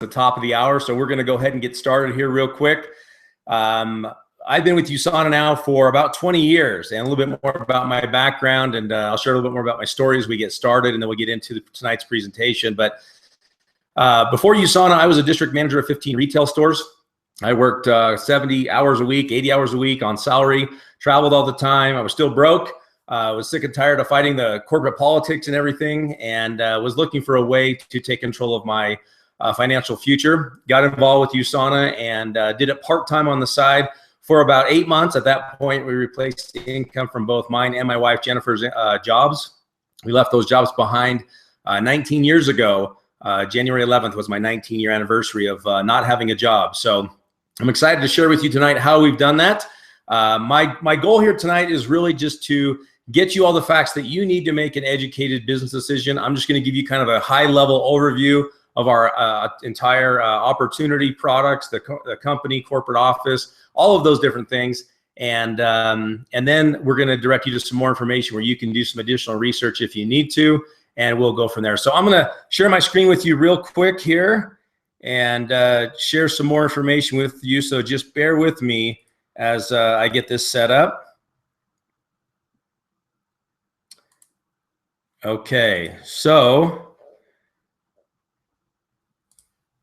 the top of the hour, so we're going to go ahead and get started here real quick. I've been with USANA now for about 20 years, and a little bit more about my background, and I'll share a little bit more about my story as we get started, and then we'll get into tonight's presentation. But before USANA, I was a district manager of 15 retail stores. I worked 70 hours a week, 80 hours a week on salary, traveled all the time. I was still broke. Was sick and tired of fighting the corporate politics and everything, and was looking for a way to take control of my financial future. Got involved with USANA and did it part-time on the side for about 8 months. At that point, we replaced the income from both mine and my wife Jennifer's jobs. We left those jobs behind 19 years ago. January 11th was my 19-year anniversary of not having a job. So I'm excited to share with you tonight how we've done that. My goal here tonight is really just to get you all the facts that you need to make an educated business decision. I'm just going to give you kind of a high-level overview of our entire opportunity, products, the company, corporate office, all of those different things. And then we're going to direct you to some more information where you can do some additional research if you need to, and we'll go from there. So I'm going to share my screen with you real quick here and share some more information with you. So just bear with me as I get this set up. Okay, so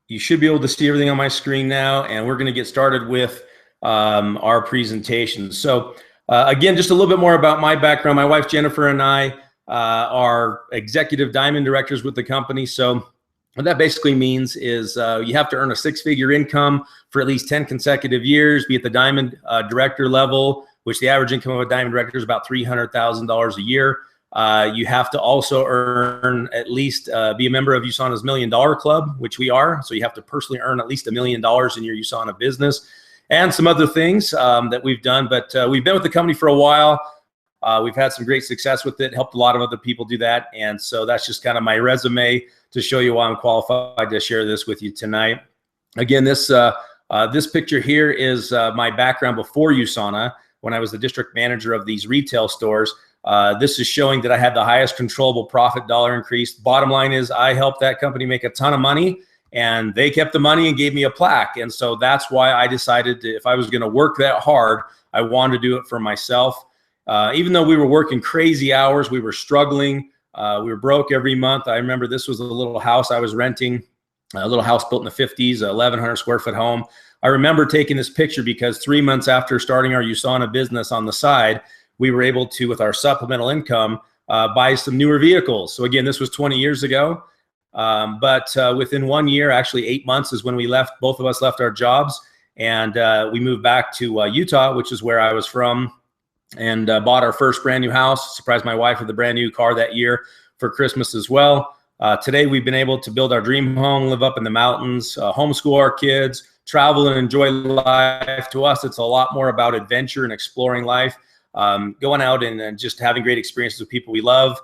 you should be able to see everything on my screen now, and we're going to get started with our presentation. So again, just a little bit more about my background. My wife Jennifer and I are executive diamond directors with the company. So what that basically means is you have to earn a six-figure income for at least 10 consecutive years, be at the diamond director level, which the average income of a diamond director is about $300,000 a year. You have to also earn at least, be a member of USANA's $1 Million Club, which we are. So you have to personally earn at least $1 million in your USANA business, and some other things that we've done. But we've been with the company for a while. We've had some great success with it, helped a lot of other people do that. And so that's just kind of my resume to show you why I'm qualified to share this with you tonight. Again, this picture here is my background before USANA, when I was the district manager of these retail stores. This is showing that I had the highest controllable profit dollar increase. Bottom line is I helped that company make a ton of money, and they kept the money and gave me a plaque. And so that's why I decided if I was going to work that hard, I wanted to do it for myself. Even though we were working crazy hours, we were struggling. We were broke every month. I remember this was a little house I was renting, a little house built in the 50s, 1,100 square foot home. I remember taking this picture because 3 months after starting our USANA business on the side, we were able to, with our supplemental income, buy some newer vehicles. So again, this was 20 years ago. But within 1 year, actually 8 months, is when we left, both of us left our jobs, and we moved back to Utah, which is where I was from, and bought our first brand new house, surprised my wife with a brand new car that year for Christmas as well. Today, we've been able to build our dream home, live up in the mountains, homeschool our kids, travel and enjoy life. To us, it's a lot more about adventure and exploring life. Going out and just having great experiences with people we love.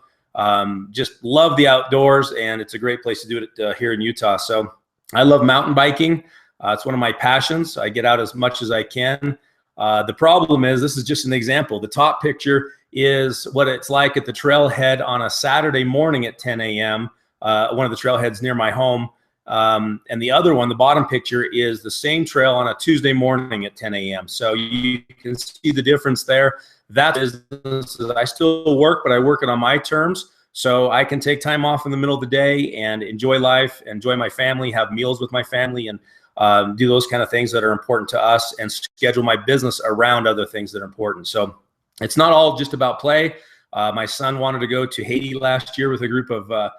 Just love the outdoors, and it's a great place to do it here in Utah. So I love mountain biking. It's one of my passions. I get out as much as I can. The problem is, this is just an example. The top picture is what it's like at the trailhead on a Saturday morning at 10 a.m., one of the trailheads near my home. And the other one, the bottom picture, is the same trail on a Tuesday morning at 10 a.m. So you can see the difference there. That is, I still work, but I work it on my terms. So I can take time off in the middle of the day and enjoy life, enjoy my family, have meals with my family, and do those kind of things that are important to us, and schedule my business around other things that are important. So it's not all just about play. My son wanted to go to Haiti last year with a group of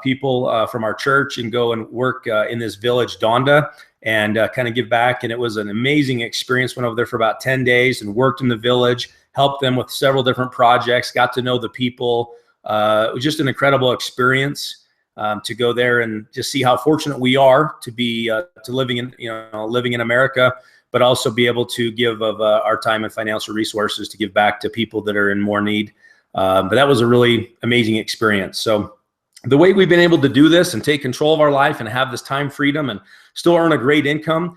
people from our church and go and work in this village, Donda, and kind of give back. And it was an amazing experience. Went over there for about 10 days and worked in the village, helped them with several different projects, got to know the people. It was just an incredible experience to go there and just see how fortunate we are to be living in America, but also be able to give of our time and financial resources to give back to people that are in more need. But that was a really amazing experience. So the way we've been able to do this and take control of our life and have this time freedom and still earn a great income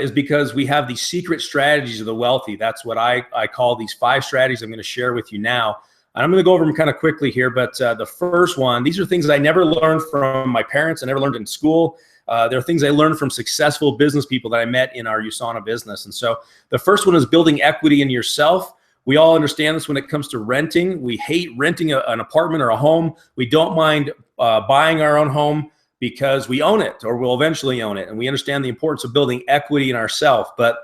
is because we have these secret strategies of the wealthy. That's what I call these 5 strategies I'm going to share with you now. And I'm going to go over them kind of quickly here, but the first one, these are things that I never learned from my parents. I never learned in school. There are things I learned from successful business people that I met in our USANA business. And so the first one is building equity in yourself. We all understand this when it comes to renting. We hate renting an apartment or a home. We don't mind buying our own home because we own it or we'll eventually own it. And we understand the importance of building equity in ourselves. But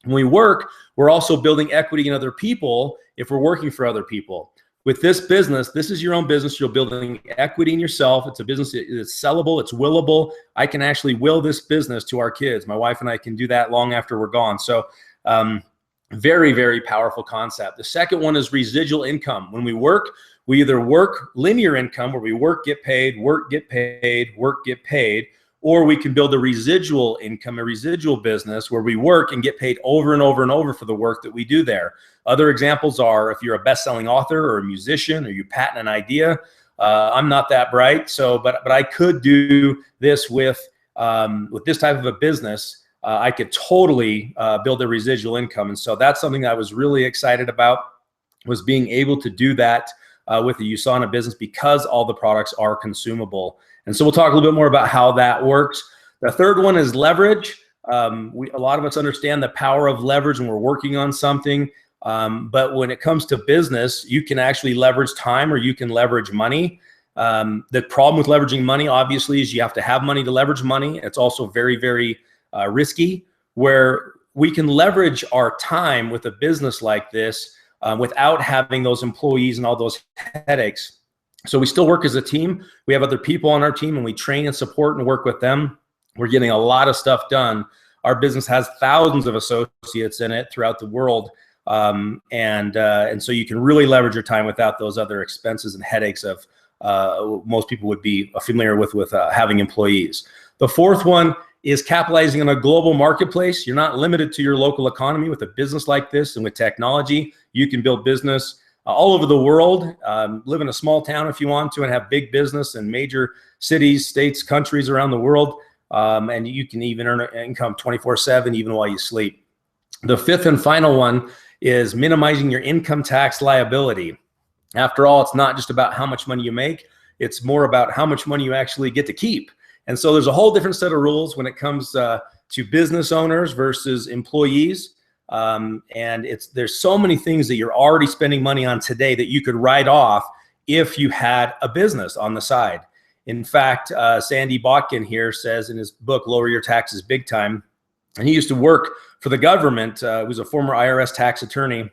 when we work, we're also building equity in other people if we're working for other people. With this business, this is your own business. You're building equity in yourself. It's a business that's sellable. It's willable. I can actually will this business to our kids. My wife and I can do that long after we're gone. So very, very powerful concept. The second one is residual income. When we work, we either work linear income where we work, get paid, work, get paid, work, get paid, or we can build a residual income, a residual business where we work and get paid over and over and over for the work that we do there. Other examples are if you're a best-selling author or a musician or you patent an idea. I'm not that bright, so but I could do this with this type of a business. I could totally build a residual income, and so that's something that I was really excited about, was being able to do that with the USANA business because all the products are consumable. And so we'll talk a little bit more about how that works. The third one is leverage. A lot of us understand the power of leverage when we're working on something. But when it comes to business, you can actually leverage time or you can leverage money. The problem with leveraging money, obviously, is you have to have money to leverage money. It's also very, very risky, where we can leverage our time with a business like this without having those employees and all those headaches. So we still work as a team. We have other people on our team and we train and support and work with them. We're getting a lot of stuff done. Our business has thousands of associates in it throughout the world. And so you can really leverage your time without those other expenses and headaches of most people would be familiar with having employees. The fourth one is capitalizing on a global marketplace. You're not limited to your local economy. With a business like this and with technology, you can build business all over the world. Live in a small town if you want to and have big business in major cities, states, countries around the world. And you can even earn income 24/7 even while you sleep. The fifth and final one is minimizing your income tax liability. After all, it's not just about how much money you make. It's more about how much money you actually get to keep. And so there's a whole different set of rules when it comes to business owners versus employees. And there's so many things that you're already spending money on today that you could write off if you had a business on the side. In fact, Sandy Botkin here says in his book, Lower Your Taxes Big Time, and he used to work for the government. He was a former IRS tax attorney,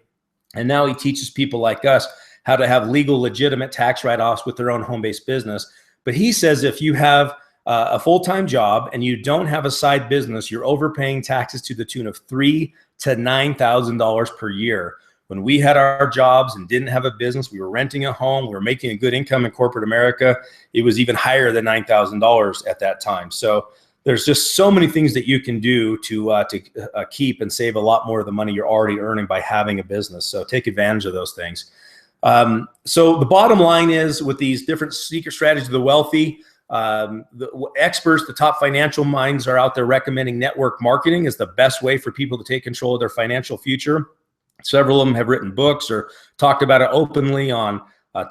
and now he teaches people like us how to have legal, legitimate tax write-offs with their own home-based business. But he says if you have a full-time job and you don't have a side business, you're overpaying taxes to the tune of $3,000 to $9,000 per year. When we had our jobs and didn't have a business, we were renting a home, we were making a good income in corporate America. It was even higher than $9,000 at that time. So there's just so many things that you can do to keep and save a lot more of the money you're already earning by having a business. So take advantage of those things. So the bottom line is, with these different secret strategies of the wealthy, the experts, the top financial minds are out there recommending network marketing is the best way for people to take control of their financial future. Several of them have written books or talked about it openly on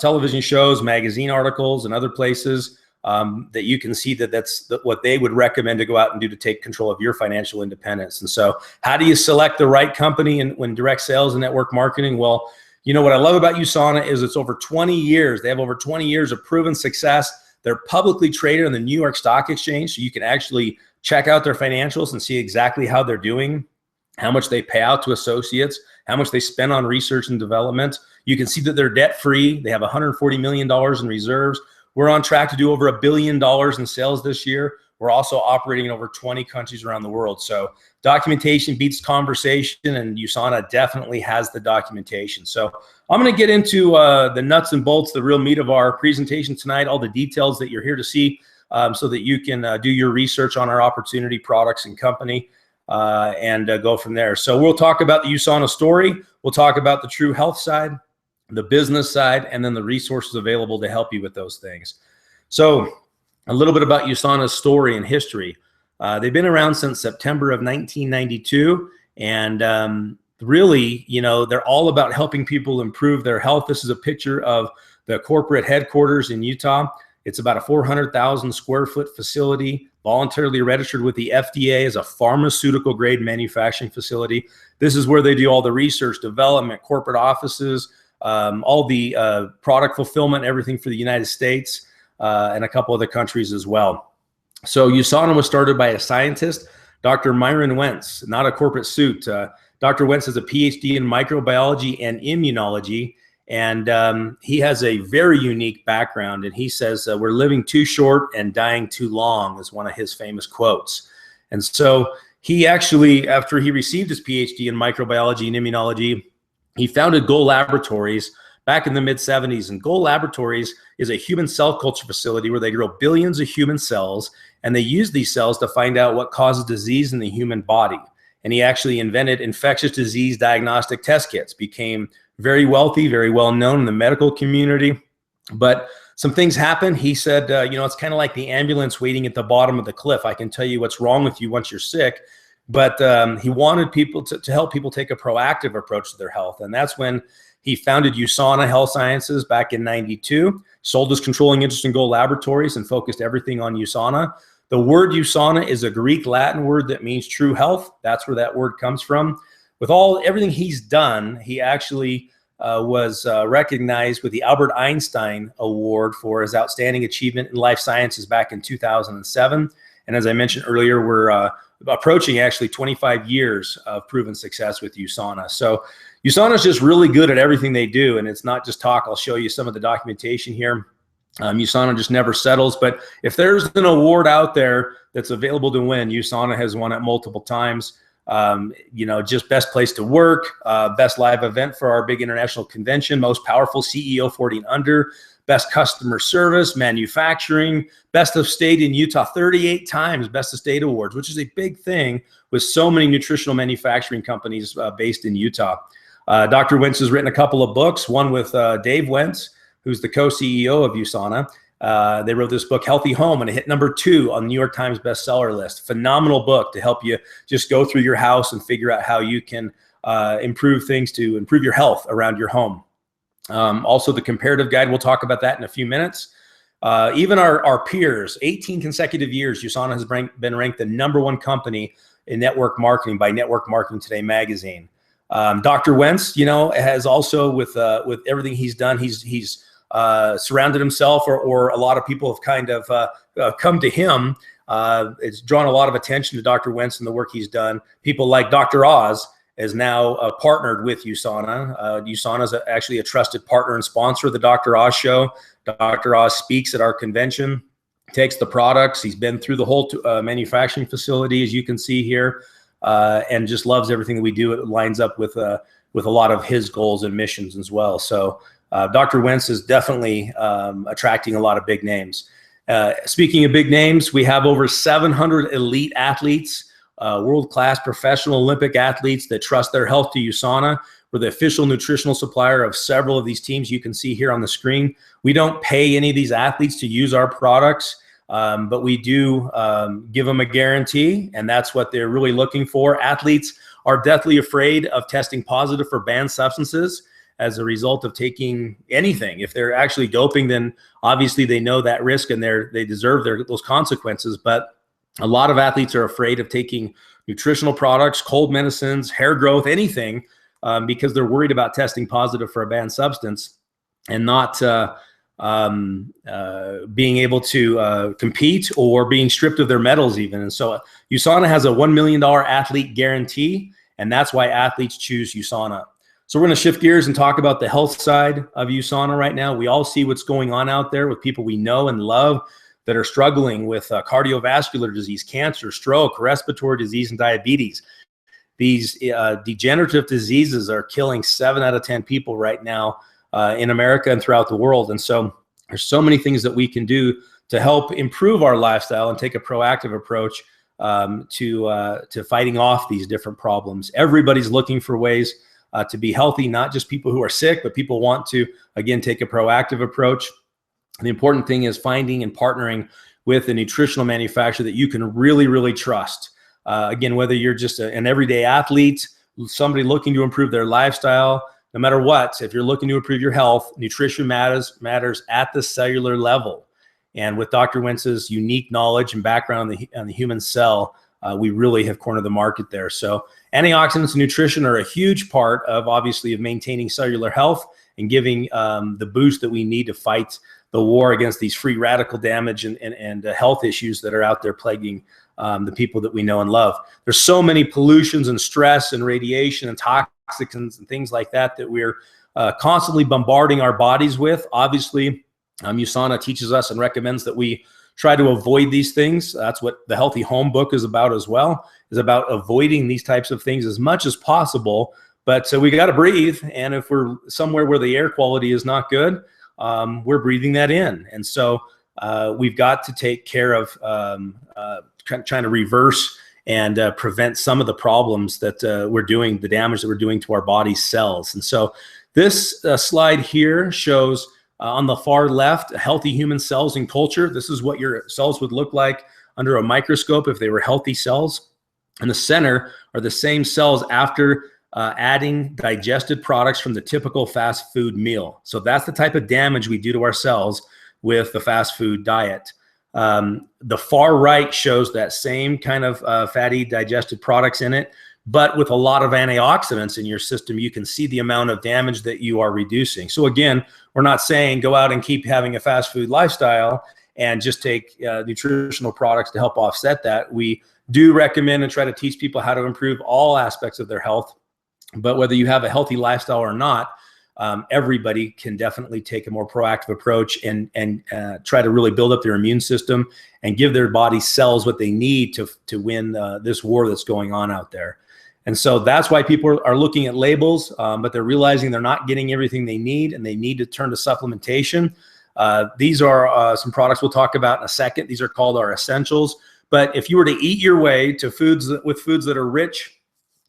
television shows, magazine articles, and other places that you can see that's what they would recommend to go out and do to take control of your financial independence. And so how do you select the right company when direct sales and network marketing? Well, you know what I love about USANA is it's over 20 years. They have over 20 years of proven success. They're publicly traded on the New York Stock Exchange, so you can actually check out their financials and see exactly how they're doing, how much they pay out to associates, how much they spend on research and development. You can see that they're debt-free. They have $140 million in reserves. We're on track to do over $1 billion in sales this year. We're also operating in over 20 countries around the world. So documentation beats conversation, and USANA definitely has the documentation. So I'm going to get into the nuts and bolts, the real meat of our presentation tonight, all the details that you're here to see so that you can do your research on our opportunity, products, and company and go from there. So we'll talk about the USANA story. We'll talk about the true health side, the business side, and then the resources available to help you with those things. So a little bit about USANA's story and history. They've been around since September of 1992, and really, you know, they're all about helping people improve their health. This is a picture of the corporate headquarters in Utah. It's about a 400,000 square foot facility. voluntarily registered with the FDA as a pharmaceutical grade manufacturing facility. This is where they do all the research, development, corporate offices, all the product fulfillment, everything for the United States and a couple other countries as well. So USANA was started by a scientist, Dr. Myron Wentz, not a corporate suit. Dr. Wentz has a PhD in microbiology and immunology, and he has a very unique background. And he says, we're living too short and dying too long is one of his famous quotes. And so he actually, after he received his PhD in microbiology and immunology, he founded Goal Laboratories back in the mid-'70s. And Goal Laboratories is a human cell culture facility where they grow billions of human cells, and they use these cells to find out what causes disease in the human body. And he actually invented infectious disease diagnostic test kits, became very wealthy, very well known in the medical community. But some things happened. He said, it's kind of like the ambulance waiting at the bottom of the cliff. I can tell you what's wrong with you once you're sick. But he wanted people to help people take a proactive approach to their health. And that's when he founded USANA Health Sciences back in '92, sold his controlling interest in Goal Laboratories, and focused everything on USANA. The word USANA is a Greek Latin word that means true health. That's where that word comes from. With everything he's done, he actually was recognized with the Albert Einstein Award for his outstanding achievement in life sciences back in 2007. And as I mentioned earlier, we're approaching actually 25 years of proven success with USANA. So USANA is just really good at everything they do. And it's not just talk. I'll show you some of the documentation here. USANA just never settles. But if there's an award out there that's available to win, USANA has won it multiple times. Just best place to work, best live event for our big international convention, most powerful CEO 40 and under, best customer service, manufacturing, best of state in Utah, 38 times best of state awards, which is a big thing with so many nutritional manufacturing companies based in Utah. Dr. Wentz has written a couple of books, one with Dave Wentz, who's the co-CEO of USANA. They wrote this book, Healthy Home, and it hit #2 on the New York Times bestseller list. Phenomenal book to help you just go through your house and figure out how you can improve things to improve your health around your home. Also, the comparative guide, we'll talk about that in a few minutes. Even our peers, 18 consecutive years, USANA has been ranked the #1 company in network marketing by Network Marketing Today magazine. Dr. Wentz, has also with everything he's done, he's surrounded himself, or a lot of people have kind of come to him. It's drawn a lot of attention to Dr. Wentz and the work he's done. People like Dr. Oz is now partnered with USANA. USANA is actually a trusted partner and sponsor of the Dr. Oz show. Dr. Oz speaks at our convention, takes the products. He's been through the whole manufacturing facility, as you can see here, and just loves everything that we do. It lines up with a lot of his goals and missions as well. So Dr. Wentz is definitely attracting a lot of big names. Speaking of big names, we have over 700 elite athletes, world-class professional Olympic athletes that trust their health to USANA. We're the official nutritional supplier of several of these teams you can see here on the screen. We don't pay any of these athletes to use our products, but we do give them a guarantee, and that's what they're really looking for. Athletes are deathly afraid of testing positive for banned substances as a result of taking anything. If they're actually doping, then obviously they know that risk and they deserve those consequences. But a lot of athletes are afraid of taking nutritional products, cold medicines, hair growth, anything, because they're worried about testing positive for a banned substance and not being able to compete or being stripped of their medals even. And so USANA has a $1 million athlete guarantee, and that's why athletes choose USANA. So we're going to shift gears and talk about the health side of USANA right now. We all see what's going on out there with people we know and love that are struggling with cardiovascular disease, cancer, stroke, respiratory disease, and diabetes. These degenerative diseases are killing 7 out of 10 people right now in America and throughout the world. And so there's so many things that we can do to help improve our lifestyle and take a proactive approach to fighting off these different problems. Everybody's looking for ways to be healthy, not just people who are sick, but people want to, again, take a proactive approach. The important thing is finding and partnering with a nutritional manufacturer that you can really, really trust. Again, whether you're just an everyday athlete, somebody looking to improve their lifestyle, no matter what, if you're looking to improve your health, nutrition matters at the cellular level. And with Dr. Wentz's unique knowledge and background on the human cell, we really have cornered the market there. So antioxidants and nutrition are a huge part of, obviously, of maintaining cellular health and giving the boost that we need to fight the war against these free radical damage and health issues that are out there plaguing the people that we know and love. There's so many pollutions and stress and radiation and toxins and things like that that we're constantly bombarding our bodies with. Obviously, USANA teaches us and recommends that we try to avoid these things. That's what the Healthy Home book is about as well, is about avoiding these types of things as much as possible. But so we got to breathe. And if we're somewhere where the air quality is not good, we're breathing that in. And so we've got to take care of trying to reverse and prevent some of the problems that we're doing, the damage that we're doing to our body's cells. And so this slide here shows on the far left, healthy human cells in culture. This is what your cells would look like under a microscope if they were healthy cells. In the center are the same cells after adding digested products from the typical fast food meal. So that's the type of damage we do to our cells with the fast food diet. The far right shows that same kind of fatty digested products in it, but with a lot of antioxidants in your system. You can see the amount of damage that you are reducing. So again, we're not saying go out and keep having a fast food lifestyle and just take nutritional products to help offset that. We do recommend and try to teach people how to improve all aspects of their health. But whether you have a healthy lifestyle or not, everybody can definitely take a more proactive approach and try to really build up their immune system and give their body cells what they need to win this war that's going on out there. And so that's why people are looking at labels, but they're realizing they're not getting everything they need, and they need to turn to supplementation. These are some products we'll talk about in a second. These are called our essentials. But if you were to eat your way to foods that are rich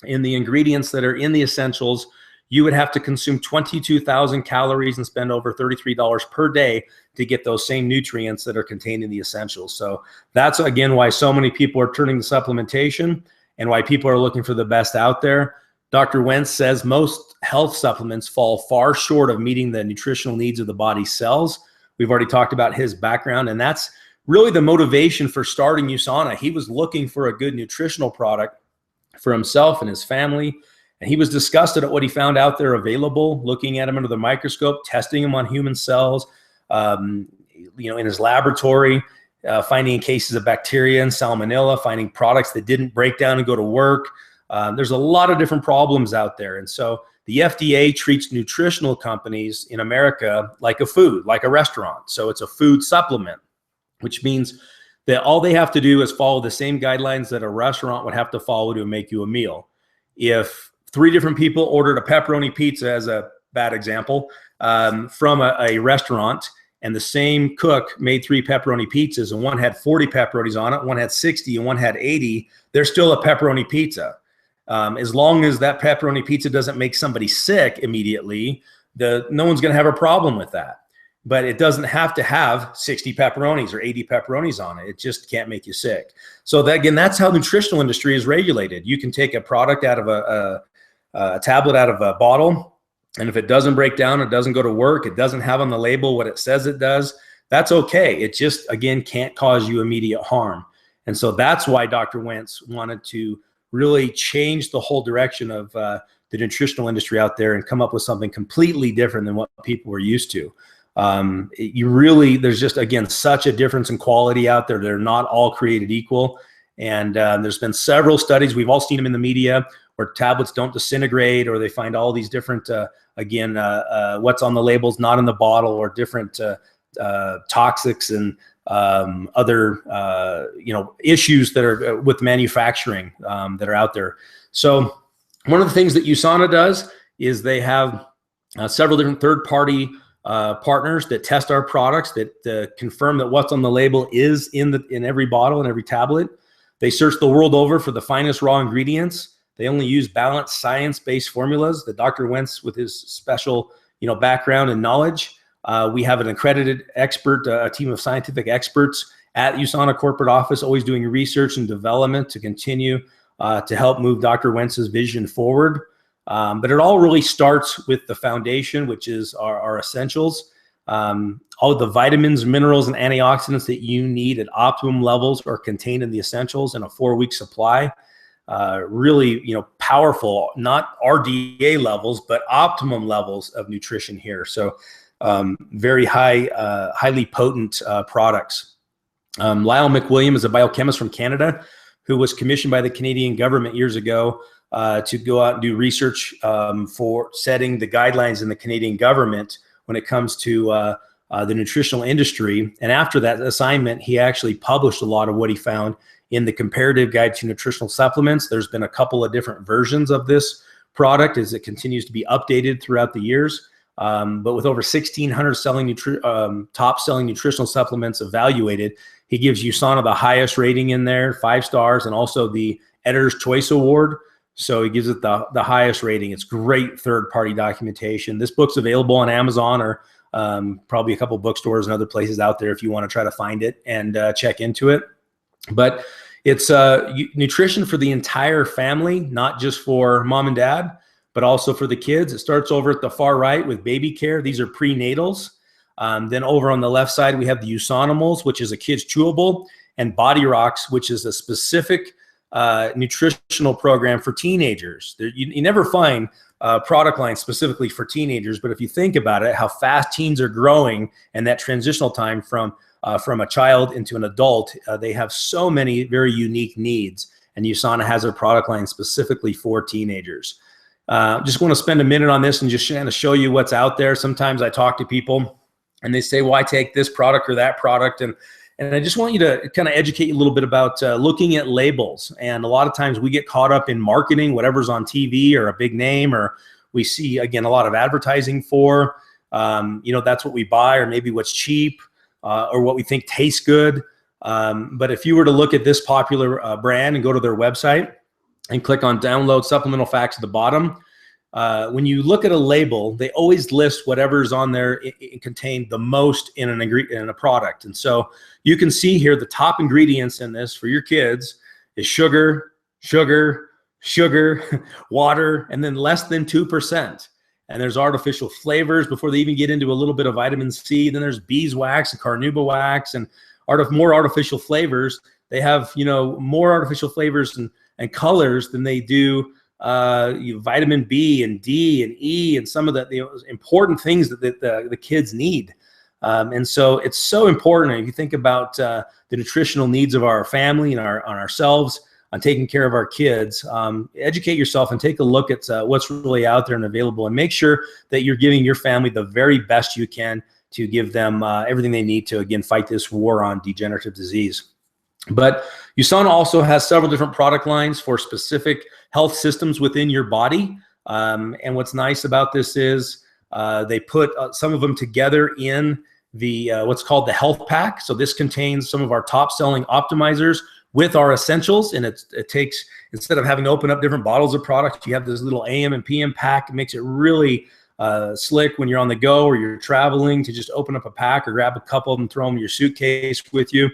in the ingredients that are in the essentials, you would have to consume 22,000 calories and spend over $33 per day to get those same nutrients that are contained in the essentials. So that's, again, why so many people are turning to supplementation and why people are looking for the best out there. Dr. Wentz says most health supplements fall far short of meeting the nutritional needs of the body's cells. We've already talked about his background, and that's really the motivation for starting USANA. He was looking for a good nutritional product for himself and his family, and he was disgusted at what he found out there available, looking at him under the microscope, testing him on human cells, in his laboratory, finding cases of bacteria and salmonella, finding products that didn't break down and go to work. There's a lot of different problems out there. And so the FDA treats nutritional companies in America like a food, like a restaurant. So it's a food supplement, which means that all they have to do is follow the same guidelines that a restaurant would have to follow to make you a meal. If 3 different people ordered a pepperoni pizza, as a bad example, from a restaurant, and the same cook made 3 pepperoni pizzas, and one had 40 pepperonis on it, one had 60, and one had 80, they're still a pepperoni pizza. As long as that pepperoni pizza doesn't make somebody sick immediately, no one's going to have a problem with that. But it doesn't have to have 60 pepperonis or 80 pepperonis on it. It just can't make you sick. So that, again, that's how the nutritional industry is regulated. You can take a product out of a tablet out of a bottle, and if it doesn't break down, it doesn't go to work, it doesn't have on the label what it says it does, that's okay. It just, again, can't cause you immediate harm. And so that's why Dr. Wentz wanted to really change the whole direction of the nutritional industry out there and come up with something completely different than what people were used to. There's just, again, such a difference in quality out there. They're not all created equal. And there's been several studies, we've all seen them in the media, where tablets don't disintegrate, or they find all these different, what's on the labels, not in the bottle, or different toxics and other, issues that are with manufacturing that are out there. So one of the things that USANA does is they have several different third-party partners that test our products, that confirm that what's on the label is in every bottle and every tablet. They search the world over for the finest raw ingredients. They only use balanced, science-based formulas that Dr. Wentz, with his special background and knowledge, we have an accredited expert, a team of scientific experts at USANA corporate office, always doing research and development to continue to help move Dr. Wentz's vision forward. But it all really starts with the foundation, which is our essentials. All of the vitamins, minerals, and antioxidants that you need at optimum levels are contained in the essentials in a 4-week supply. Really, powerful, not RDA levels, but optimum levels of nutrition here. So very highly potent products. Lyle McWilliam is a biochemist from Canada who was commissioned by the Canadian government years ago to go out and do research for setting the guidelines in the Canadian government when it comes to the nutritional industry. And after that assignment, he actually published a lot of what he found in the Comparative Guide to Nutritional Supplements. There's been a couple of different versions of this product as it continues to be updated throughout the years. But with over 1,600 top selling nutritional supplements evaluated, he gives USANA the highest rating in there, 5 stars, and also the Editor's Choice Award. So he gives it the highest rating. It's great third-party documentation. This book's available on Amazon or probably a couple bookstores and other places out there if you want to try to find it and check into it. But it's nutrition for the entire family, not just for mom and dad, but also for the kids. It starts over at the far right with baby care. These are prenatals. Then over on the left side, we have the USANimals, which is a kid's chewable, and Body Rocks, which is a specific nutritional program for teenagers. You never find a product line specifically for teenagers, but if you think about it, how fast teens are growing and that transitional time from a child into an adult, they have so many very unique needs, and USANA has a product line specifically for teenagers. Just want to spend a minute on this and just kind of show you what's out there. Sometimes I talk to people and they say, well, I take this product or that product. And I just want you to kind of educate you a little bit about looking at labels. And a lot of times we get caught up in marketing, whatever's on TV or a big name, or we see, again, a lot of advertising for, that's what we buy, or maybe what's cheap, or what we think tastes good. But if you were to look at this popular brand and go to their website and click on download supplemental facts at the bottom, when you look at a label, they always list whatever's on there it contained the most in a product. And so you can see here the top ingredients in this for your kids is sugar, water, and then less than 2%. And there's artificial flavors before they even get into a little bit of vitamin C. Then there's beeswax and carnauba wax and more artificial flavors. They have, more artificial flavors and colors than they do vitamin B and D and E and some of the important things that the kids need. And so it's so important if you think about the nutritional needs of our family and on ourselves, on taking care of our kids. Educate yourself and take a look at what's really out there and available, and make sure that you're giving your family the very best you can to give them everything they need to, again, fight this war on degenerative disease. But USANA also has several different product lines for specific health systems within your body. And what's nice about this is they put some of them together in the what's called the health pack. So this contains some of our top selling optimizers with our essentials. And it takes, instead of having to open up different bottles of products, you have this little AM and PM pack. It makes it really slick when you're on the go or you're traveling to just open up a pack or grab a couple of them, throw them in your suitcase with you.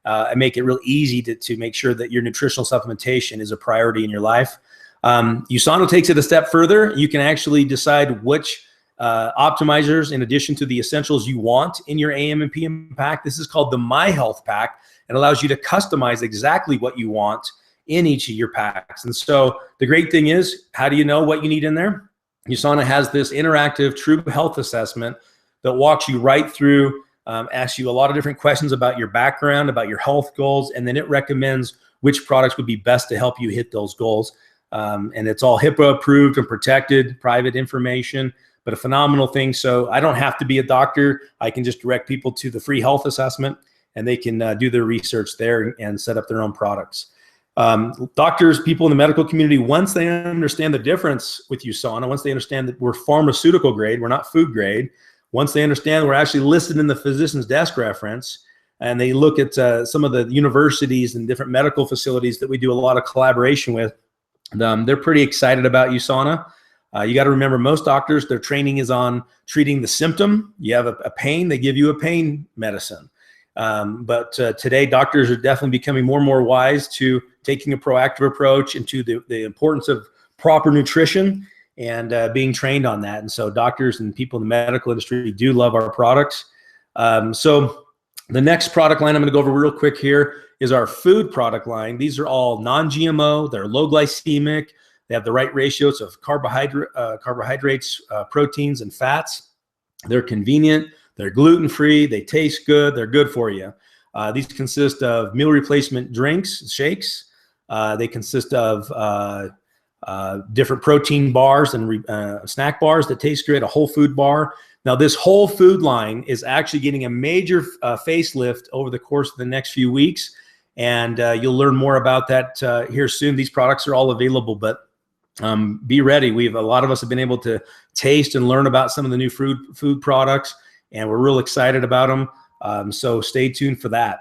And make it real easy to make sure that your nutritional supplementation is a priority in your life. USANA takes it a step further. You can actually decide which optimizers, in addition to the essentials, you want in your AM and PM pack. This is called the My Health Pack. It allows you to customize exactly what you want in each of your packs. And so the great thing is, how do you know what you need in there? USANA has this interactive true health assessment that walks you right through, asks you a lot of different questions about your background, about your health goals, and then it recommends which products would be best to help you hit those goals. And it's all HIPAA approved and protected, private information, but a phenomenal thing. So I don't have to be a doctor. I can just direct people to the free health assessment, and they can do their research there and set up their own products. Doctors, people in the medical community, once they understand the difference with USANA, once they understand that we're pharmaceutical grade, we're not food grade, once they understand we're actually listed in the physician's desk reference, and they look at some of the universities and different medical facilities that we do a lot of collaboration with, they're pretty excited about USANA. You got to remember, most doctors, their training is on treating the symptom. You have a pain, they give you a pain medicine. But today, doctors are definitely becoming more and more wise to taking a proactive approach into the importance of proper nutrition and being trained on that. And so doctors and people in the medical industry do love our products. So the next product line I'm going to go over real quick here is our food product line. These are all non-GMO. They're low glycemic. They have the right ratios of carbohydrates, proteins, and fats. They're convenient. They're gluten-free. They taste good. They're good for you. These consist of meal replacement drinks, shakes. They consist of different protein bars and snack bars that taste great, a whole food bar. Now, this whole food line is actually getting a major facelift over the course of the next few weeks, and you'll learn more about that here soon. These products are all available, but be ready. A lot of us have been able to taste and learn about some of the new food products, and we're real excited about them. So stay tuned for that.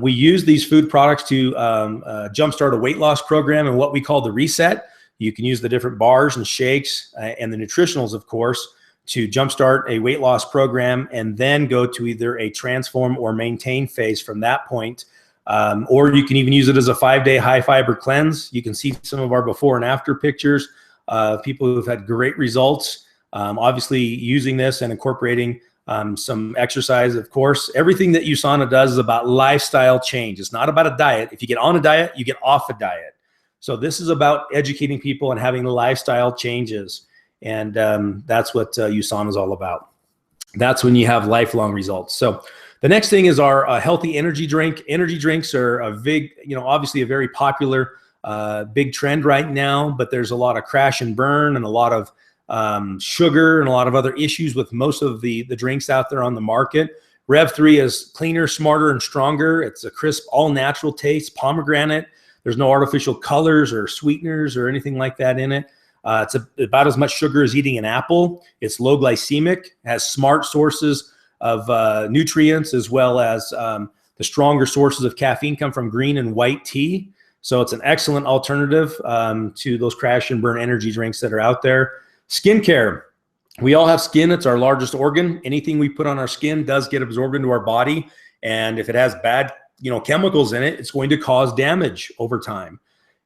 We use these food products to jumpstart a weight loss program and what we call the reset. You can use the different bars and shakes and the nutritionals, of course, to jumpstart a weight loss program and then go to either a transform or maintain phase from that point. Or you can even use it as a 5-day high fiber cleanse. You can see some of our before and after pictures of people who've had great results. Obviously, using this and incorporating some exercise, of course. Everything that USANA does is about lifestyle change. It's not about a diet. If you get on a diet, you get off a diet. So this is about educating people and having lifestyle changes. And that's what USANA is all about. That's when you have lifelong results. So the next thing is our healthy energy drink. Energy drinks are a big, obviously a very popular big trend right now, but there's a lot of crash and burn and a lot of sugar and a lot of other issues with most of the drinks out there on the market. Rev 3 is cleaner, smarter, and stronger. It's a crisp, all-natural taste, pomegranate. There's no artificial colors or sweeteners or anything like that in it. It's about as much sugar as eating an apple. It's low glycemic, has smart sources of nutrients, as well as the stronger sources of caffeine come from green and white tea. So it's an excellent alternative to those crash and burn energy drinks that are out there. Skincare. We all have skin. It's our largest organ. Anything we put on our skin does get absorbed into our body. And if it has bad, chemicals in it, it's going to cause damage over time.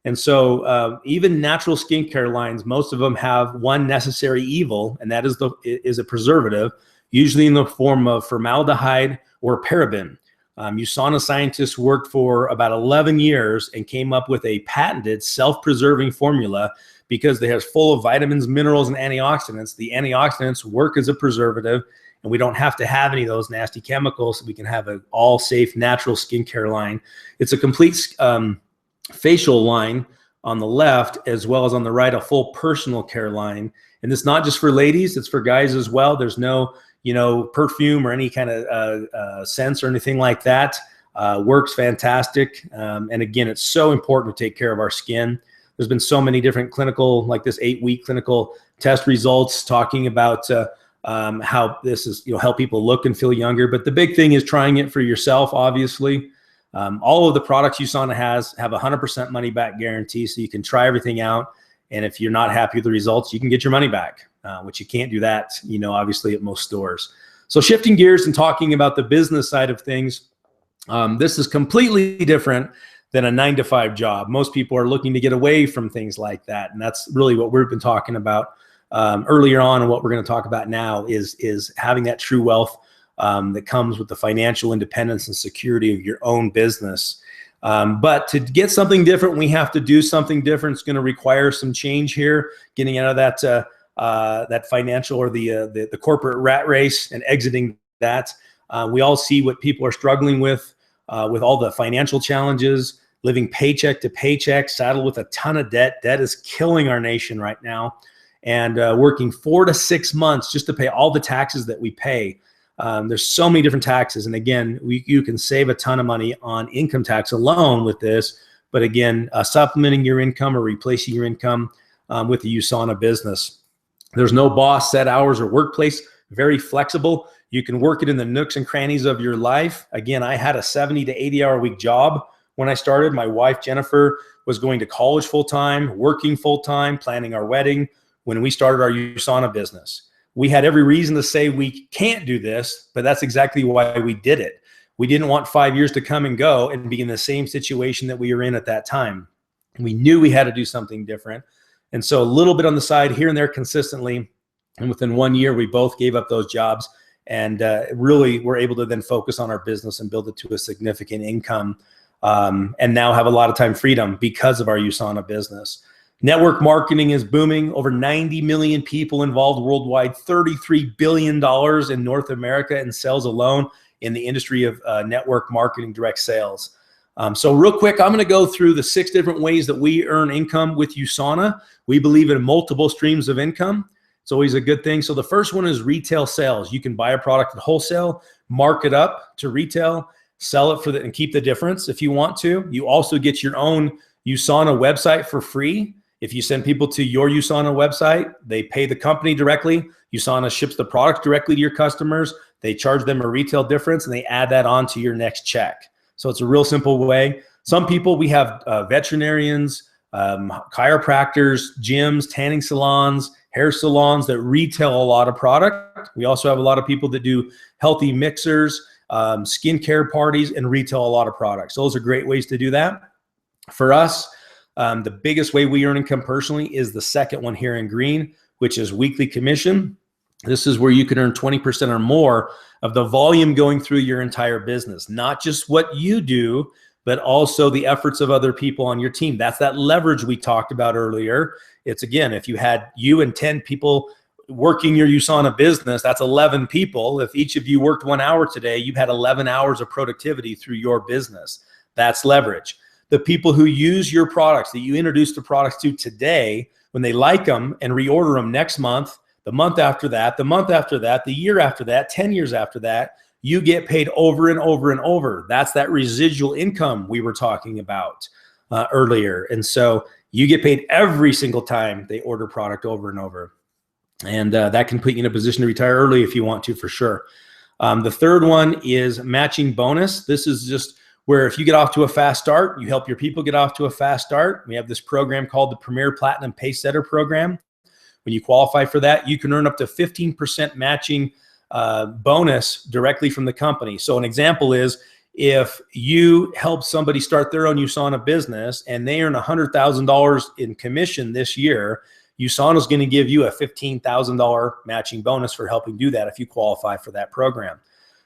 And so even natural skincare lines, most of them have one necessary evil, and that is a preservative, usually in the form of formaldehyde or paraben. USANA scientists worked for about 11 years and came up with a patented self-preserving formula because they have full of vitamins, minerals, and antioxidants. The antioxidants work as a preservative, and we don't have to have any of those nasty chemicals. We can have an all safe natural skincare line. It's a complete facial line on the left, as well as on the right, a full personal care line. And it's not just for ladies, it's for guys as well. There's no, perfume or any kind of scents or anything like that. Works fantastic. And again, it's so important to take care of our skin. There's been so many different clinical, like this 8-week clinical test results talking about how this is, help people look and feel younger. But the big thing is trying it for yourself, obviously. All of the products USANA has have 100% money back guarantee, so you can try everything out. And if you're not happy with the results, you can get your money back, which you can't do that, obviously at most stores. So shifting gears and talking about the business side of things, this is completely different than a 9-to-5 job. Most people are looking to get away from things like that. And that's really what we've been talking about earlier on, and what we're going to talk about now is having that true wealth that comes with the financial independence and security of your own business. But to get something different, we have to do something different. It's going to require some change here, getting out of that financial or the corporate rat race and exiting that. We all see what people are struggling with all the financial challenges, living paycheck to paycheck, saddled with a ton of debt. Debt is killing our nation right now, and working 4 to 6 months just to pay all the taxes that we pay. There's so many different taxes. And again, you can save a ton of money on income tax alone with this. But again, supplementing your income or replacing your income with the USANA business. There's no boss, set hours, or workplace. Very flexible. You can work it in the nooks and crannies of your life. Again, I had a 70 to 80 hour week job when I started. My wife, Jennifer, was going to college full-time, working full-time, planning our wedding when we started our USANA business. We had every reason to say we can't do this, but that's exactly why we did it. We didn't want 5 years to come and go and be in the same situation that we were in at that time. We knew we had to do something different. And so a little bit on the side here and there consistently. And within 1 year, we both gave up those jobs and really were able to then focus on our business and build it to a significant income, and now have a lot of time freedom because of our USANA business. Network marketing is booming. Over 90 million people involved worldwide, $33 billion in North America in sales alone in the industry of network marketing, direct sales. So real quick, I'm going to go through the 6 different ways that we earn income with USANA. We believe in multiple streams of income. It's always a good thing. So the first one is retail sales. You can buy a product at wholesale, mark it up to retail, sell it and keep the difference if you want to. You also get your own USANA website for free. If you send people to your USANA website, they pay the company directly. USANA ships the product directly to your customers. They charge them a retail difference and they add that on to your next check. So it's a real simple way. Some people, we have veterinarians, chiropractors, gyms, tanning salons, hair salons that retail a lot of product. We also have a lot of people that do healthy mixers, skincare parties, and retail a lot of products. So those are great ways to do that. For us, the biggest way we earn income personally is the second one here in green, which is weekly commission. This is where you can earn 20% or more of the volume going through your entire business, not just what you do, but also the efforts of other people on your team. That's that leverage we talked about earlier. It's, again, if you had you and 10 people working your USANA business, that's 11 people. If each of you worked 1 hour today, you've had 11 hours of productivity through your business. That's leverage. The people who use your products, that you introduce the products to today, when they like them and reorder them next month, the month after that, the month after that, the year after that, 10 years after that, you get paid over and over and over. That's that residual income we were talking about earlier. And so you get paid every single time they order product over and over. And that can put you in a position to retire early if you want to, for sure. The third one is matching bonus. This is just where if you get off to a fast start, you help your people get off to a fast start. We have this program called the Premier Platinum Pacesetter Program. When you qualify for that, you can earn up to 15% matching bonus directly from the company. So an example is if you help somebody start their own USANA business and they earn $100,000 in commission this year, USANA is going to give you a $15,000 matching bonus for helping do that if you qualify for that program.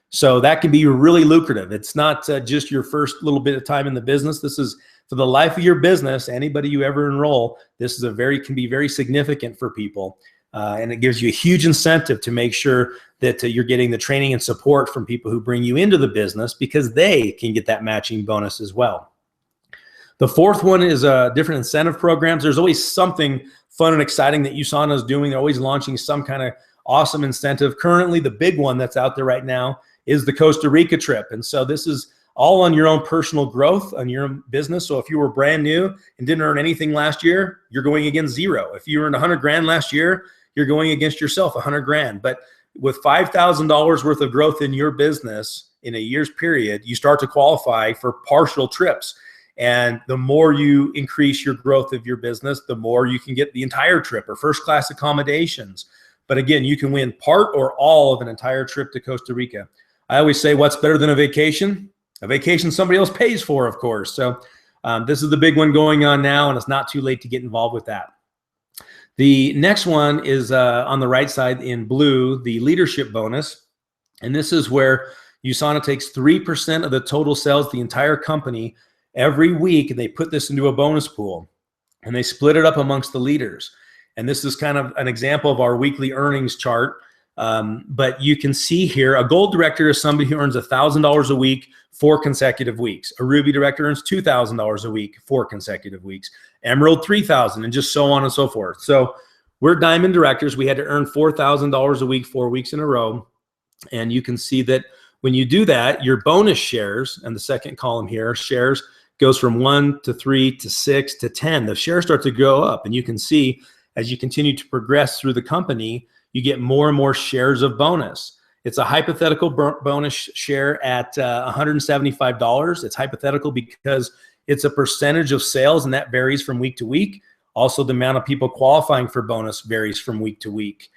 So that can be really lucrative. It's not just your first little bit of time in the business. This is for the life of your business. Anybody you ever enroll, this is can be very significant for people. And it gives you a huge incentive to make sure that you're getting the training and support from people who bring you into the business, because they can get that matching bonus as well. The fourth one is different incentive programs. There's always something fun and exciting that USANA is doing. They're always launching some kind of awesome incentive. Currently, the big one that's out there right now is the Costa Rica trip. And so this is all on your own personal growth, on your own business. So if you were brand new and didn't earn anything last year, you're going against zero. If you earned 100 grand last year, you're going against yourself 100 grand. But with $5,000 worth of growth in your business in a year's period, you start to qualify for partial trips. And the more you increase your growth of your business, the more you can get the entire trip or first class accommodations. But again, you can win part or all of an entire trip to Costa Rica. I always say, what's better than a vacation? A vacation somebody else pays for, of course. So this is the big one going on now, and it's not too late to get involved with that. The next one is on the right side in blue, the leadership bonus. And this is where USANA takes 3% of the total sales, the entire company, every week, and they put this into a bonus pool. And they split it up amongst the leaders. And this is kind of an example of our weekly earnings chart. But you can see here, a gold director is somebody who earns $1,000 a week, 4 consecutive weeks. A ruby director earns $2,000 a week, 4 consecutive weeks. Emerald, $3,000, and just so on and so forth. So we're diamond directors. We had to earn $4,000 a week, 4 weeks in a row. And you can see that when you do that, your bonus shares, and the second column here, shares, goes from 1 to 3 to 6 to 10. The shares start to go up, and you can see as you continue to progress through the company, you get more and more shares of bonus. It's a hypothetical bonus share at $175. It's hypothetical because it's a percentage of sales, and that varies from week to week. Also, the amount of people qualifying for bonus varies from week to week.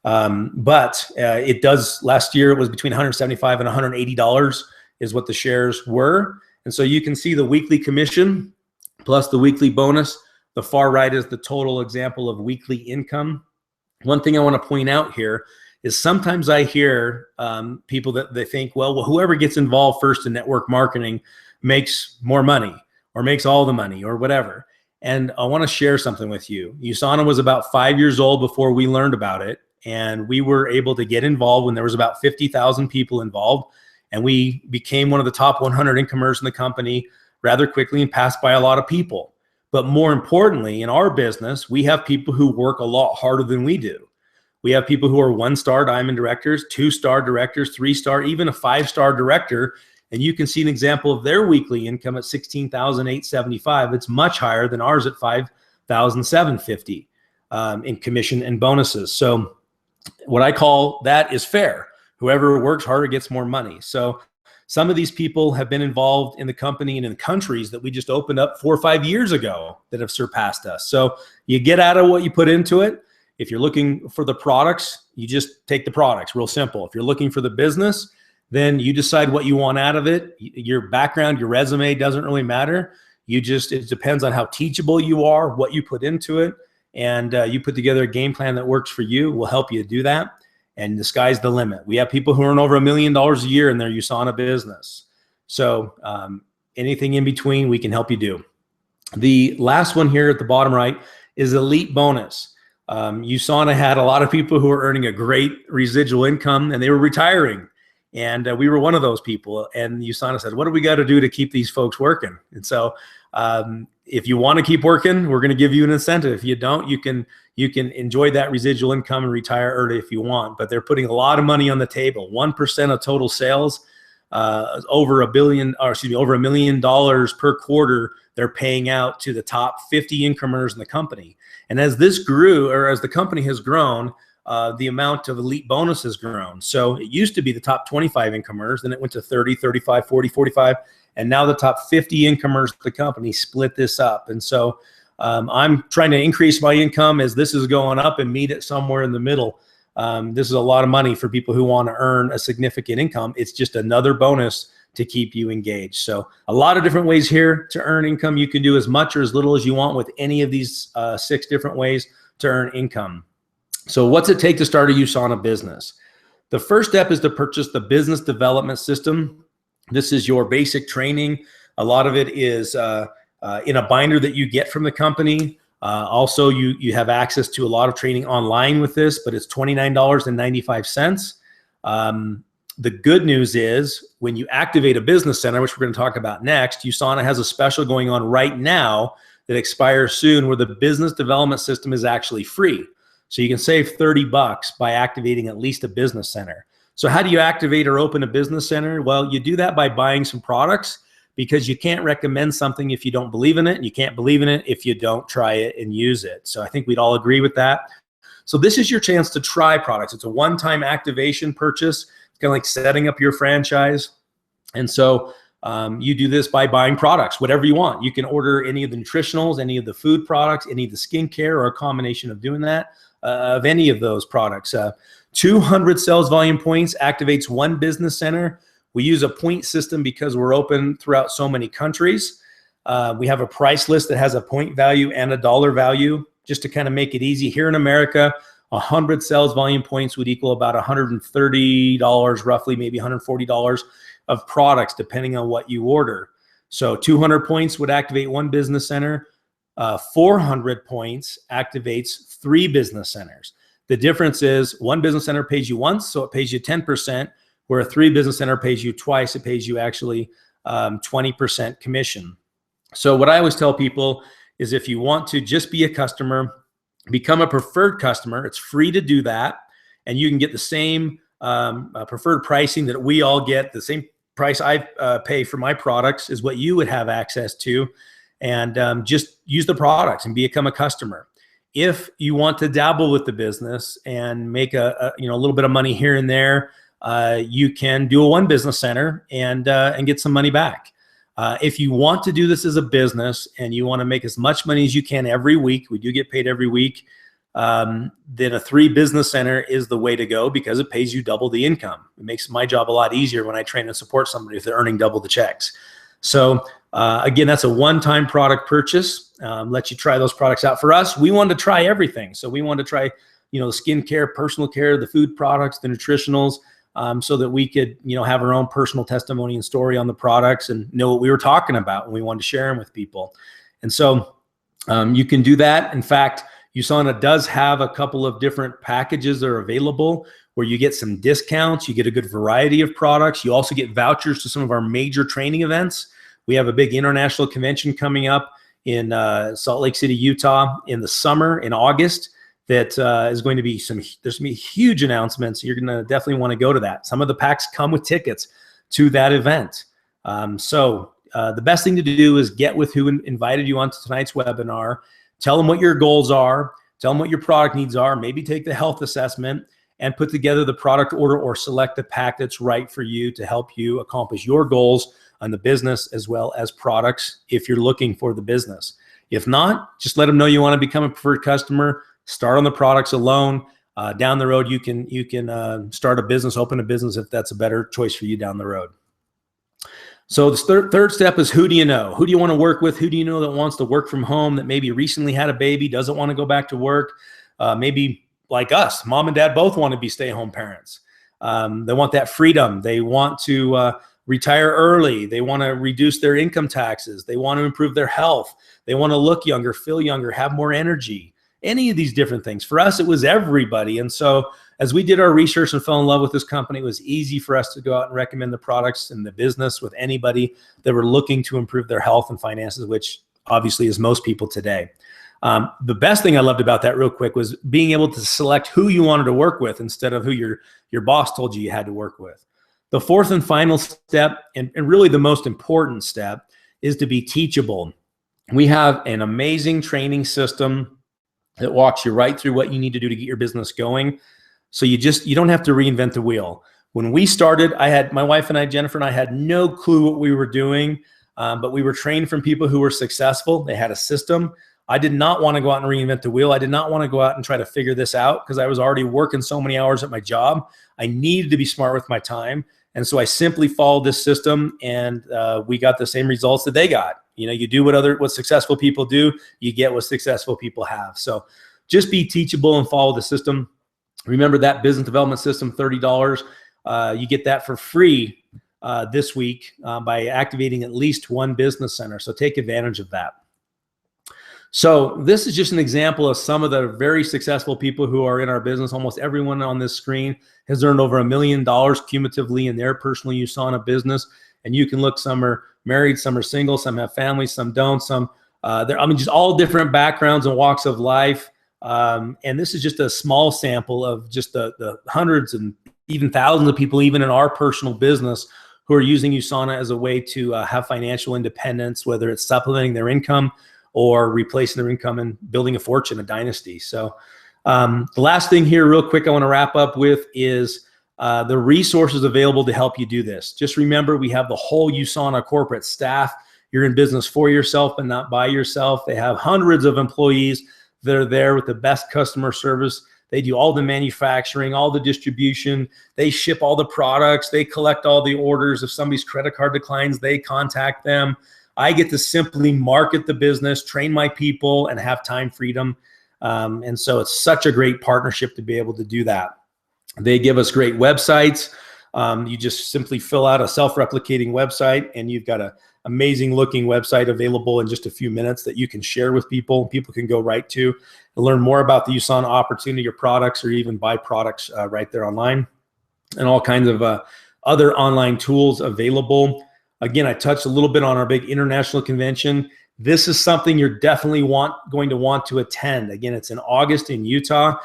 But it does, last year it was between $175 and $180 is what the shares were. And so you can see the weekly commission plus the weekly bonus. The far right is the total example of weekly income. One thing I want to point out here is sometimes I hear people that they think, well, whoever gets involved first in network marketing makes more money or makes all the money or whatever. And I want to share something with you. USANA was about 5 years old before we learned about it. And we were able to get involved when there was about 50,000 people involved. And we became one of the top 100 incomers in the company rather quickly and passed by a lot of people. But more importantly, in our business, we have people who work a lot harder than we do. We have people who are 1-star diamond directors, 2-star directors, 3-star, even a 5-star director. And you can see an example of their weekly income at $16,875. It's much higher than ours at $5,750 in commission and bonuses. So what I call that is fair. Whoever works harder gets more money. So some of these people have been involved in the company and in countries that we just opened up 4 or 5 years ago that have surpassed us. So you get out of what you put into it. If you're looking for the products, you just take the products, real simple. If you're looking for the business, then you decide what you want out of it. Your background, your resume doesn't really matter. It depends on how teachable you are, what you put into it, and you put together a game plan that works for you. We'll help you do that. And the sky's the limit. We have people who earn over $1 million a year in their USANA business. So anything in between, we can help you do. The last one here at the bottom right is elite bonus. USANA had a lot of people who were earning a great residual income and they were retiring. And we were one of those people. And USANA said, what do we got to do to keep these folks working? And so if you want to keep working, we're going to give you an incentive. If you don't, you can enjoy that residual income and retire early if you want. But they're putting a lot of money on the table. 1% of total sales, over $1 million per quarter, they're paying out to the top 50 incomers in the company. And as this grew, or as the company has grown, the amount of elite bonus has grown. So it used to be the top 25 incomers, then it went to 30, 35, 40, 45, and now the top 50 incomers of the company split this up. And so I'm trying to increase my income as this is going up and meet it somewhere in the middle. This is a lot of money for people who want to earn a significant income. It's just another bonus to keep you engaged. So a lot of different ways here to earn income. You can do as much or as little as you want with any of these 6 different ways to earn income. So what's it take to start a USANA business? The first step is to purchase the business development system. This is your basic training. A lot of it is in a binder that you get from the company. Also, you have access to a lot of training online with this, but it's $29.95. The good news is when you activate a business center, which we're going to talk about next, USANA has a special going on right now that expires soon where the business development system is actually free. So you can save $30 by activating at least a business center. So how do you activate or open a business center? Well, you do that by buying some products, because you can't recommend something if you don't believe in it, and you can't believe in it if you don't try it and use it. So I think we'd all agree with that. So this is your chance to try products. It's a one-time activation purchase. It's kind of like setting up your franchise. And so you do this by buying products, whatever you want. You can order any of the nutritionals, any of the food products, any of the skincare, or a combination of doing that, of any of those products. 200 sales volume points activates 1 business center. We use a point system because we're open throughout so many countries. We have a price list that has a point value and a dollar value, just to kind of make it easy. Here in America, 100 sales volume points would equal about $130, roughly, maybe $140 of products, depending on what you order. So 200 points would activate 1 business center. 400 points activates 3 business centers. The difference is 1 business center pays you once, so it pays you 10%, where a 3 business center pays you twice. It pays you actually 20% commission. So what I always tell people is if you want to just be a customer, become a preferred customer. It's free to do that. And you can get the same preferred pricing that we all get. The same price I pay for my products is what you would have access to. And just use the products and become a customer. If you want to dabble with the business and make a little bit of money here and there, you can do a 1 business center and get some money back. If you want to do this as a business and you want to make as much money as you can every week, we do get paid every week, then a 3 business center is the way to go because it pays you double the income. It makes my job a lot easier when I train and support somebody if they're earning double the checks. So Again, that's a one-time product purchase. Let you try those products out. For us, we wanted to try everything. So we wanted to try, the skincare, personal care, the food products, the nutritionals, so that we could, have our own personal testimony and story on the products and know what we were talking about, and we wanted to share them with people. And so you can do that. In fact, USANA does have a couple of different packages that are available where you get some discounts, you get a good variety of products. You also get vouchers to some of our major training events. We have a big international convention coming up in Salt Lake City, Utah in the summer in August that is going to be there's going to be huge announcements. You're going to definitely want to go to that. Some of the packs come with tickets to that event. So the best thing to do is get with who invited you onto tonight's webinar. Tell them what your goals are. Tell them what your product needs are. Maybe take the health assessment and put together the product order or select a pack that's right for you to help you accomplish your goals on the business as well as products if you're looking for the business. If not, just let them know you want to become a preferred customer. Start on the products alone. Down the road, you can start a business, open a business if that's a better choice for you down the road. So the third step is, who do you know? Who do you want to work with? Who do you know that wants to work from home, that maybe recently had a baby, doesn't want to go back to work? Maybe like us, mom and dad both want to be stay-at-home parents. They want that freedom. They want to retire early. They want to reduce their income taxes. They want to improve their health. They want to look younger, feel younger, have more energy. Any of these different things. For us, it was everybody. And so as we did our research and fell in love with this company, it was easy for us to go out and recommend the products and the business with anybody that were looking to improve their health and finances, which obviously is most people today. The best thing I loved about that, real quick, was being able to select who you wanted to work with instead of who your boss told you had to work with. The fourth and final step, and really the most important step, is to be teachable. We have an amazing training system that walks you right through what you need to do to get your business going. So you don't have to reinvent the wheel. When we started, my wife and I, Jennifer and I, had no clue what we were doing, but we were trained from people who were successful. They had a system. I did not want to go out and reinvent the wheel. I did not want to go out and try to figure this out because I was already working so many hours at my job. I needed to be smart with my time. And so I simply followed this system, and we got the same results that they got. You do what successful people do, you get what successful people have. So just be teachable and follow the system. Remember that business development system, $30. You get that for free this week by activating at least one business center. So take advantage of that. So this is just an example of some of the very successful people who are in our business. Almost everyone on this screen has earned over $1 million cumulatively in their personal USANA business. And you can look, some are married, some are single, some have families, some don't, just all different backgrounds and walks of life. And this is just a small sample of just the hundreds and even thousands of people, even in our personal business, who are using USANA as a way to have financial independence, whether it's supplementing their income or replacing their income and building a fortune, a dynasty. So the last thing here, real quick, I want to wrap up with is the resources available to help you do this. Just remember, we have the whole USANA corporate staff. You're in business for yourself and not by yourself. They have hundreds of employees that are there with the best customer service. They do all the manufacturing, all the distribution. They ship all the products. They collect all the orders. If somebody's credit card declines, they contact them. I get to simply market the business, train my people, and have time freedom. And so it's such a great partnership to be able to do that. They give us great websites. You just simply fill out a self-replicating website, and you've got an amazing looking website available in just a few minutes that you can share with people. People can go right to and learn more about the USANA opportunity or products, or even buy products right there online, and all kinds of other online tools available. Again, I touched a little bit on our big international convention. This is something you're definitely going to want to attend. Again, it's in August in Utah.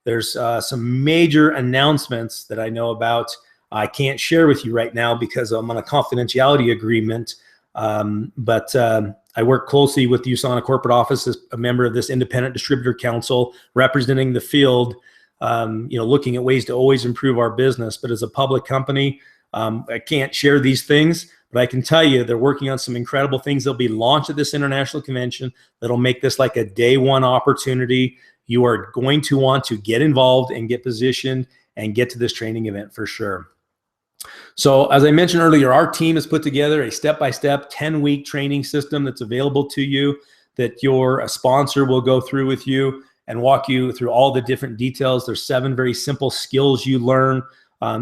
There's some major announcements that I know about. I can't share with you right now because I'm on a confidentiality agreement. But I work closely with the USANA corporate office as a member of this independent distributor council, representing the field, looking at ways to always improve our business. But as a public company, I can't share these things, but I can tell you they're working on some incredible things. They'll be launched at this international convention that'll make this like a day one opportunity. You are going to want to get involved and get positioned and get to this training event for sure. So as I mentioned earlier, our team has put together a step-by-step 10-week training system that's available to you, that your sponsor will go through with you and walk you through all the different details. There's 7 very simple skills you learn.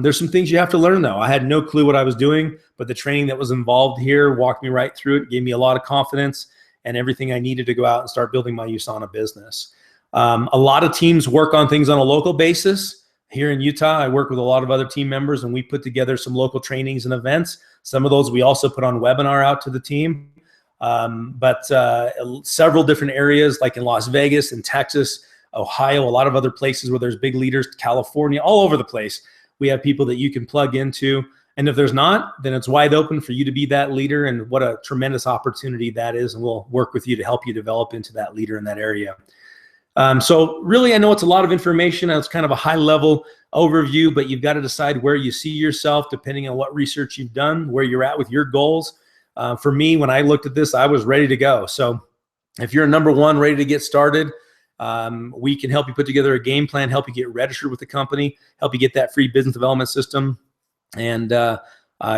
There's some things you have to learn though. I had no clue what I was doing, but the training that was involved here walked me right through it, gave me a lot of confidence and everything I needed to go out and start building my USANA business. A lot of teams work on things on a local basis. Here in Utah, I work with a lot of other team members, and we put together some local trainings and events. Some of those we also put on webinar out to the team. But several different areas, like in Las Vegas and Texas, Ohio, a lot of other places where there's big leaders, California, all over the place. We have people that you can plug into. And if there's not, then it's wide open for you to be that leader. And what a tremendous opportunity that is. And we'll work with you to help you develop into that leader in that area. So really, I know it's a lot of information. It's kind of a high level overview, but you've got to decide where you see yourself depending on what research you've done, where you're at with your goals. For me, when I looked at this, I was ready to go. So if you're number one, ready to get started, we can help you put together a game plan, help you get registered with the company, help you get that free business development system, and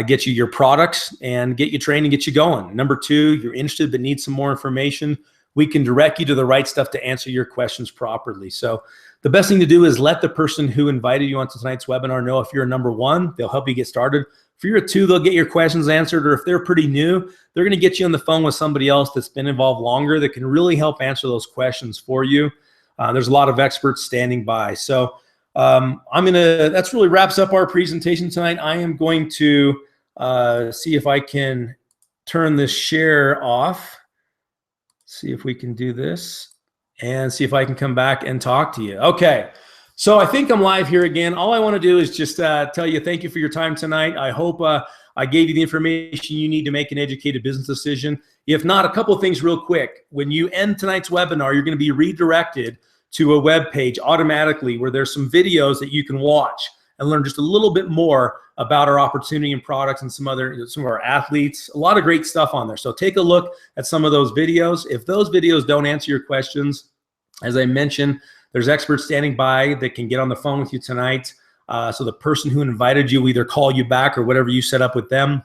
get you your products and get you trained and get you going. Number two, you're interested but need some more information. We can direct you to the right stuff to answer your questions properly. So the best thing to do is let the person who invited you onto tonight's webinar know if you're a number one, they'll help you get started. If you're a two, they'll get your questions answered, or if they're pretty new, they're gonna get you on the phone with somebody else that's been involved longer that can really help answer those questions for you. There's a lot of experts standing by. So that's really wraps up our presentation tonight. I am going to see if I can turn this share off. See if we can do this and see if I can come back and talk to you. Okay, so I think I'm live here again. All I want to do is just tell you thank you for your time tonight. I hope I gave you the information you need to make an educated business decision. If not, a couple of things real quick. When you end tonight's webinar, you're going to be redirected to a web page automatically where there's some videos that you can watch and learn just a little bit more about our opportunity and products and some of our athletes. A lot of great stuff on there. So take a look at some of those videos. If those videos don't answer your questions, as I mentioned, there's experts standing by that can get on the phone with you tonight. So the person who invited you will either call you back or whatever you set up with them.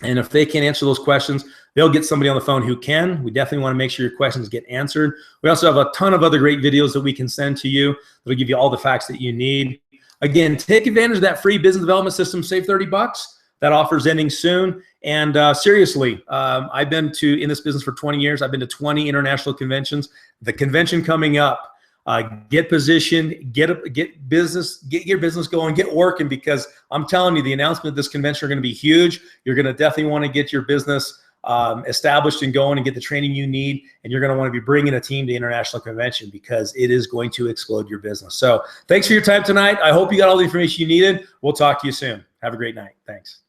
And if they can't answer those questions, they'll get somebody on the phone who can. We definitely want to make sure your questions get answered. We also have a ton of other great videos that we can send to you that'll give you all the facts that you need. Again, take advantage of that free business development system, save 30 bucks. That offer's ending soon. And seriously, I've been in this business for 20 years. I've been to 20 international conventions. The convention coming up, get positioned, get your business going, get working, because I'm telling you, the announcement of this convention are going to be huge. You're going to definitely want to get your business established and going and get the training you need. And you're going to want to be bringing a team to international convention because it is going to explode your business. So thanks for your time tonight. I hope you got all the information you needed. We'll talk to you soon. Have a great night. Thanks.